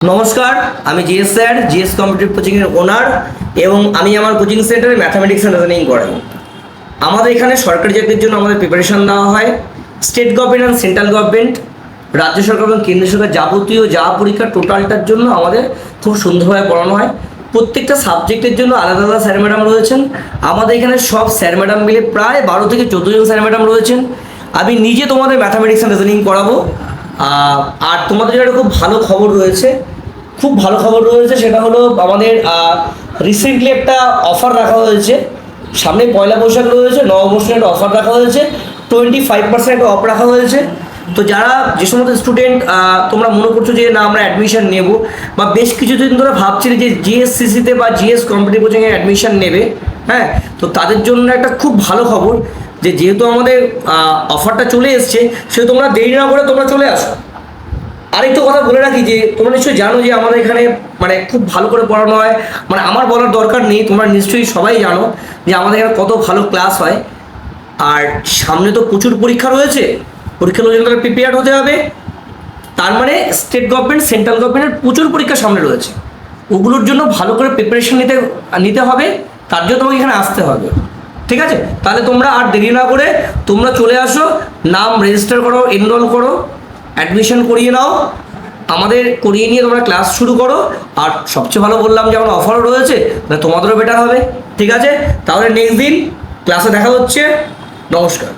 নমস্কার, আমি GS sir, GS competitive কোচিংয়ের ওনার এবং আমি আমার কোচিং সেন্টারে ম্যাথামেটিক্স অ্যান্ড রিজনিং করাই। আমাদের এখানে সরকারি চাকরির জন্য আমাদের প্রিপারেশন দেওয়া হয়। State government and central government, রাজ্য সরকার এবং কেন্দ্র সরকার যাবতীয় যা পরীক্ষা টোটালটার জন্য আমাদের খুব সুন্দরভাবে পড়ানো হয়। প্রত্যেকটা সাবজেক্টের জন্য আলাদা আলাদা স্যার ম্যাডাম রয়েছেন। আমাদের এখানে সব স্যার ম্যাডাম মিলে প্রায় 12 থেকে 14 জন স্যার ম্যাডাম রয়েছেন। আমি নিজে তোমাদের ম্যাথামেটিক্স অ্যান্ড রিজনিং করাবো। আর তোমাদের জন্য একটা খুব ভালো খবর রয়েছে, সেটা হলো আমাদের রিসেন্টলি একটা অফার রাখা হয়েছে। সামনে পয়লা বৈশাখ রয়েছে, নববর্ষের একটা অফার রাখা হয়েছে, 25% অফ রাখা হয়েছে। তো যারা যে সমস্ত স্টুডেন্ট তোমরা মনে করছো যে না আমরা অ্যাডমিশন নেব, বা বেশ কিছুদিন ধরে ভাবছিলে যে জিএসসিসিতে বা জিএস কম্পিটিটিভ কোচিংয়ে অ্যাডমিশন নেবে, হ্যাঁ, তো তাদের জন্য একটা খুব ভালো খবর যে যেহেতু আমাদের অফারটা চলে এসছে, সে তোমরা দেরি না করে তোমরা চলে আসো। আরেকটু কথা বলে রাখি যে তোমরা নিশ্চয়ই জানো যে আমাদের এখানে মানে খুব ভালো করে পড়ানো হয়, মানে আমার বলার দরকার নেই, তোমরা নিশ্চয়ই সবাই জানো যে আমাদের এখানে কত ভালো ক্লাস হয়। আর সামনে তো প্রচুর পরীক্ষা রয়েছে, পরীক্ষার জন্য প্রিপেয়ার হতে হবে। তার মানে স্টেট গভর্নমেন্ট, সেন্ট্রাল গভর্নমেন্টের প্রচুর পরীক্ষা সামনে রয়েছে, ওগুলোর জন্য ভালো করে প্রিপারেশন নিতে হবে। তার জন্য তোমাকে এখানে আসতে হবে, ঠিক আছে? তাহলে তোমরা আর দেরি না করে তোমরা চলে আসো, নাম রেজিস্টার করো, এনরোল করো, অ্যাডমিশন করিয়ে নাও, আমাদের করিয়ে নিয়ে তোমরা ক্লাস শুরু করো। আর সবচেয়ে ভালো বললাম যে আমার অফারও রয়েছে, তাহলে তোমাদেরও বেটার হবে, ঠিক আছে? তাহলে নেক্সট দিন ক্লাসে দেখা হচ্ছে। নমস্কার।